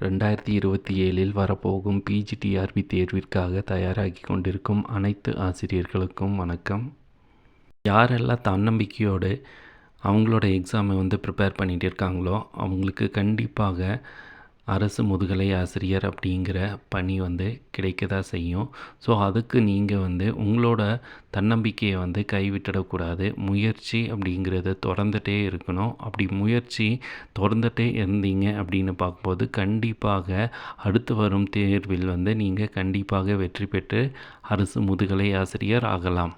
2027இல் வரப்போகும் பிஜிடிஆர்பி தேர்விற்காக தயாராகி கொண்டிருக்கும் அனைத்து ஆசிரியர்களுக்கும் வணக்கம். யாரெல்லாம் தன்னம்பிக்கையோடு அவங்களோட எக்ஸாமை ப்ரிப்பேர் பண்ணிகிட்டு இருக்காங்களோ அவங்களுக்கு கண்டிப்பாக அரசு முதுகலை ஆசிரியர் அப்படிங்கிற பணி கிடைக்க தான் செய்யும். ஸோ அதுக்கு நீங்கள் உங்களோட தன்னம்பிக்கையை கைவிட்டுடக்கூடாது. முயற்சி அப்படிங்கிறத தொடர்ந்துகிட்டே இருக்கணும். அப்படி முயற்சி தொடர்ந்துகிட்டே இருந்தீங்க அப்படின்னு பார்க்கும்போது கண்டிப்பாக அடுத்து வரும் தேர்வில் நீங்கள் கண்டிப்பாக வெற்றி பெற்று அரசு முதுகலை ஆசிரியர் ஆகலாம்.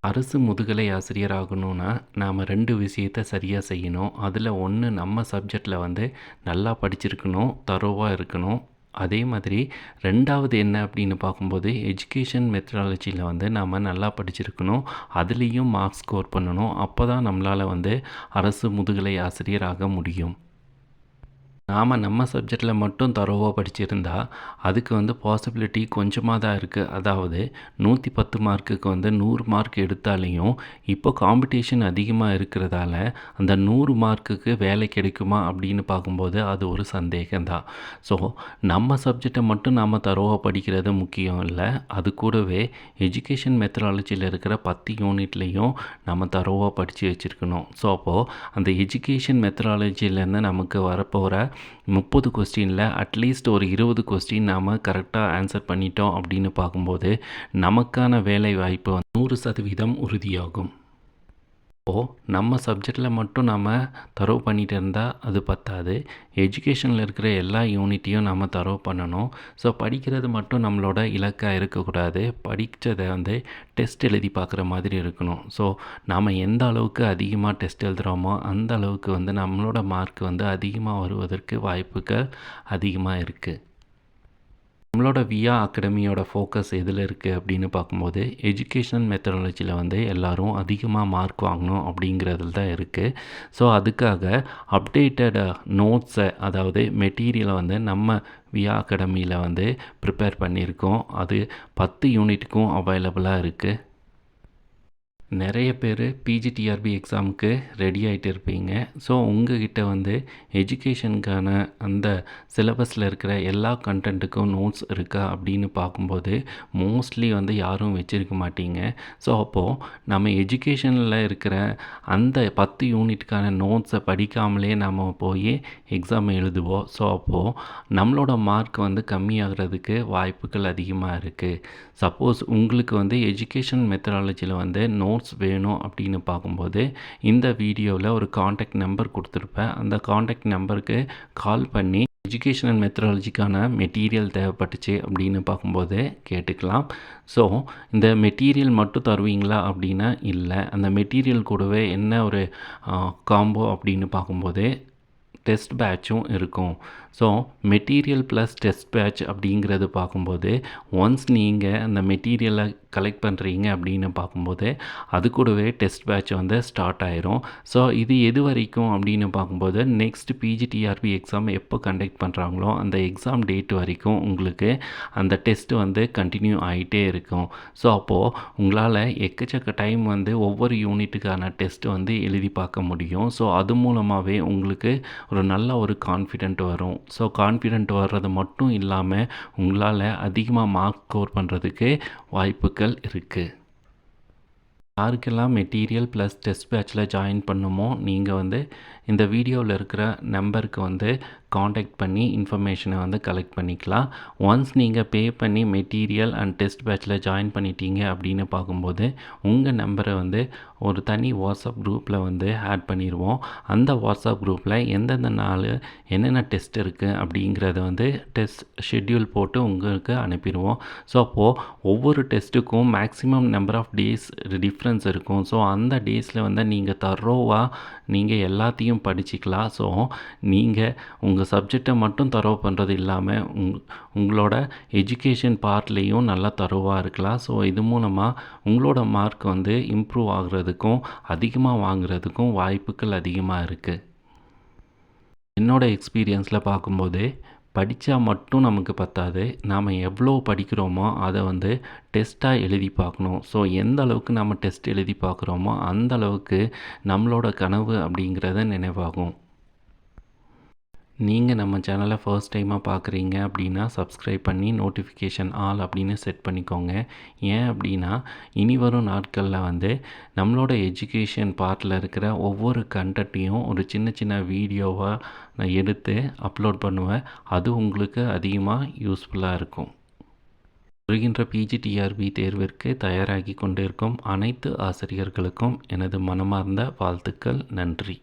அரசு முதுகலை ஆசிரியர் ஆகணும்னா நாம் 2 விஷயத்தை சரியாக செய்யணும். அதில் ஒன்று, நம்ம சப்ஜெக்டில் நல்லா படிச்சிருக்கணும், தரோவாக இருக்கணும். அதே மாதிரி 2வது என்ன அப்படின்னு பார்க்கும்போது எஜுகேஷன் மெத்தடாலஜியில் நாம் நல்லா படிச்சிருக்கணும், அதுலேயும் மார்க்ஸ் ஸ்கோர் பண்ணணும். அப்போ தான் நம்மளால் அரசு முதுகலை ஆசிரியர் ஆக முடியும். நாம் நம்ம சப்ஜெக்டில் மட்டும் தரோவாக படிச்சிருந்தா அதுக்கு பாசிபிலிட்டி கொஞ்சமாக தான் இருக்குது. அதாவது 110 மார்க்குக்கு 100 மார்க் எடுத்தாலையும் இப்போ காம்படிஷன் அதிகமாக இருக்கிறதால அந்த 100 மார்க்குக்கு வேலை கிடைக்குமா அப்படின்னு பார்க்கும்போது அது ஒரு சந்தேகம்தான். ஸோ நம்ம சப்ஜெக்டை மட்டும் நாம் தரோவாக படிக்கிறது முக்கியம் இல்லை, அது கூடவே எஜுகேஷன் மெத்தடாலஜியில் இருக்கிற 10 யூனிட்லேயும் நம்ம தரோவாக படித்து வச்சுருக்கணும். ஸோ அப்போது அந்த எஜுகேஷன் மெத்தடாலஜிலேருந்து நமக்கு வரப்போகிற 30 கொஸ்டினில் அட்லீஸ்ட் ஒரு 20 கொஸ்டின் நாம் கரெக்டாக ஆன்சர் பண்ணிட்டோம் அப்படின்னு பார்க்கும்போது நமக்கான வேலை வாய்ப்பு 100% உறுதியாகும். இப்போது நம்ம சப்ஜெக்டில் மட்டும் நாம் தரவு பண்ணிகிட்டு இருந்தால் அது பத்தாது. எஜுகேஷனில் இருக்கிற எல்லா யூனிட்டையும் நம்ம தரவு பண்ணணும். ஸோ படிக்கிறது மட்டும் நம்மளோட இலக்காக இருக்கக்கூடாது. படித்ததை டெஸ்ட் எழுதி பார்க்குற மாதிரி இருக்கணும். ஸோ நாம் எந்த அளவுக்கு அதிகமாக டெஸ்ட் எழுதுகிறோமோ அந்த அளவுக்கு நம்மளோட மார்க் அதிகமாக வருவதற்கு வாய்ப்புகள் அதிகமாக இருக்குது. நம்மளோட வியா அகாடமியோட ஃபோக்கஸ் எதில் இருக்குது அப்படின்னு பார்க்கும்போது எஜுகேஷன் மெத்தடாலஜியில் எல்லோரும் அதிகமாக மார்க் வாங்கணும் அப்படிங்கிறதுல தான் இருக்குது. ஸோ அதுக்காக அப்டேட்டட் நோட்ஸை, அதாவது மெட்டீரியலை நம்ம வியா அகாடமியில் ப்ரிப்பேர் பண்ணியிருக்கோம். அது 10 யூனிட்டுக்கும் அவைலபிளாக இருக்குது. நிறைய பேர் பிஜிடிஆர்பி எக்ஸாமுக்கு ரெடி ஆகிட்டு இருப்பீங்க. ஸோ உங்கள்கிட்ட எஜுகேஷனுக்கான அந்த சிலபஸில் இருக்கிற எல்லா கண்டென்ட்டுக்கும் நோட்ஸ் இருக்கா அப்படின்னு பார்க்கும்போது மோஸ்ட்லி யாரும் வச்சுருக்க மாட்டீங்க. ஸோ அப்போது நம்ம எஜுகேஷனில் இருக்கிற அந்த 10 யூனிட்டுக்கான நோட்ஸை படிக்காமலே நம்ம போய் எக்ஸாம் எழுதுவோம். ஸோ அப்போது நம்மளோட மார்க் கம்மியாகிறதுக்கு வாய்ப்புகள் அதிகமாக இருக்குது. சப்போஸ் உங்களுக்கு எஜுகேஷன் மெத்தடாலஜியில் நோட்ஸ் வேணும் அப்படின்னு பார்க்கும்போது இந்த வீடியோவில் ஒரு காண்டாக்ட் நம்பர் கொடுத்துருப்பேன். அந்த காண்டாக்ட் நம்பருக்கு கால் பண்ணி எஜுகேஷனல் மெத்தடாலஜிக்கான மெட்டீரியல் தேவைப்பட்டுச்சு அப்படின்னு பார்க்கும்போது கேட்டுக்கலாம். ஸோ இந்த மெட்டீரியல் மட்டும் தருவீங்களா அப்படின்னா இல்லை, அந்த மெட்டீரியல் கூடவே என்ன ஒரு காம்போ அப்படின்னு பார்க்கும்போது டெஸ்ட் பேட்சும் இருக்கும். So material plus test batch அப்படிங்கிறது பார்க்கும்போது ஒன்ஸ் நீங்கள் அந்த மெட்டீரியலை கலெக்ட் பண்ணுறீங்க அப்படின்னு பார்க்கும்போது அது கூடவே டெஸ்ட் பேட்ச் ஸ்டார்ட் ஆயிரும். ஸோ இது எது வரைக்கும் அப்படின்னு பார்க்கும்போது நெக்ஸ்ட் பிஜிடிஆர்பி எக்ஸாம் எப்போ கண்டக்ட் பண்ணுறாங்களோ அந்த எக்ஸாம் டேட் வரைக்கும் உங்களுக்கு அந்த டெஸ்ட்டு கண்டினியூ ஆகிட்டே இருக்கும். ஸோ அப்போது உங்களால் எக்கச்சக்க டைம் ஒவ்வொரு யூனிட்டுக்கான டெஸ்ட்டு எழுதி பார்க்க முடியும். ஸோ அது மூலமாகவே உங்களுக்கு ஒரு நல்ல ஒரு கான்ஃபிடென்ட் வரும். ஸோ கான்ஃபிடென்ட் வர்றது மட்டும் இல்லாமல் உங்களால் அதிகமாக மார்க் ஸ்கோர் பண்ணுறதுக்கு வாய்ப்புகள் இருக்குது. யாருக்கெல்லாம் மெட்டீரியல் ப்ளஸ் டெஸ்ட் பேட்சில் ஜாயின் பண்ணுமோ நீங்கள் இந்த வீடியோவில் இருக்கிற நம்பருக்கு காண்டாக்ட் பண்ணி இன்ஃபர்மேஷனை கலெக்ட் பண்ணிக்கலாம். ஒன்ஸ் நீங்கள் பே பண்ணி மெட்டீரியல் அண்ட் டெஸ்ட் பேட்சில் ஜாயின் பண்ணிட்டீங்க அப்படின்னு பார்க்கும்போது உங்கள் நம்பரை ஒரு தனி வாட்ஸ்அப் குரூப்பில் ஆட் பண்ணிடுவோம். அந்த வாட்ஸ்அப் குரூப்பில் எந்தெந்த நாள் என்னென்ன டெஸ்ட் இருக்குது அப்படிங்கிறத டெஸ்ட் ஷெட்யூல் போட்டு உங்களுக்கு அனுப்பிடுவோம். ஸோ அப்போது ஒவ்வொரு டெஸ்ட்டுக்கும் maximum number of days difference இருக்கும். ஸோ அந்த டேஸில் நீங்கள் தரோவாக நீங்கள் எல்லாத்தையும் படிச்சிக்கலாம். ஸோ நீங்கள் உங்கள் சப்ஜெக்டை மட்டும் தரோவ் பண்ணுறது இல்லாமல் உங்களோட எஜுகேஷன் பார்ட்லேயும் நல்லா தரோவாக இருக்கலாம். ஸோ இது மூலமாக உங்களோட மார்க் இம்ப்ரூவ் ஆகுறதுக்கும் அதிகமாக வாங்குறதுக்கும் வாய்ப்புகள் அதிகமாக இருக்குது. என்னோடய எக்ஸ்பீரியன்ஸில் பார்க்கும்போது படித்தா மட்டும் நமக்கு பத்தாது, நாம் எவ்வளோ படிக்கிறோமோ அதை டெஸ்ட்டாக எழுதி பார்க்கணும். ஸோ எந்த அளவுக்கு நம்ம டெஸ்ட் எழுதி பார்க்குறோமோ அந்த அளவுக்கு நம்மளோட கனவு அப்படிங்கிறத நினைவாகும். நீங்கள் நம்ம சேனலை ஃபர்ஸ்ட் டைமாக பார்க்குறீங்க அப்படின்னா சப்ஸ்கிரைப் பண்ணி நோட்டிஃபிகேஷன் ஆல் அப்படின்னு செட் பண்ணிக்கோங்க. ஏன் அப்படின்னா இனி வரும் நாட்களில் வந்து நம்மளோட எஜுகேஷன் பார்ட்டில் இருக்கிற ஒவ்வொரு கண்டென்ட்டையும் ஒரு சின்ன சின்ன வீடியோவாக நான் எடுத்து அப்லோட் பண்ணுவேன். அது உங்களுக்கு அதிகமாக யூஸ்ஃபுல்லாக இருக்கும். வருகின்ற பிஜிடிஆர்பி தேர்விற்கு தயாராகி கொண்டிருக்கும் அனைத்து ஆசிரியர்களுக்கும் எனது மனமார்ந்த வாழ்த்துக்கள். நன்றி.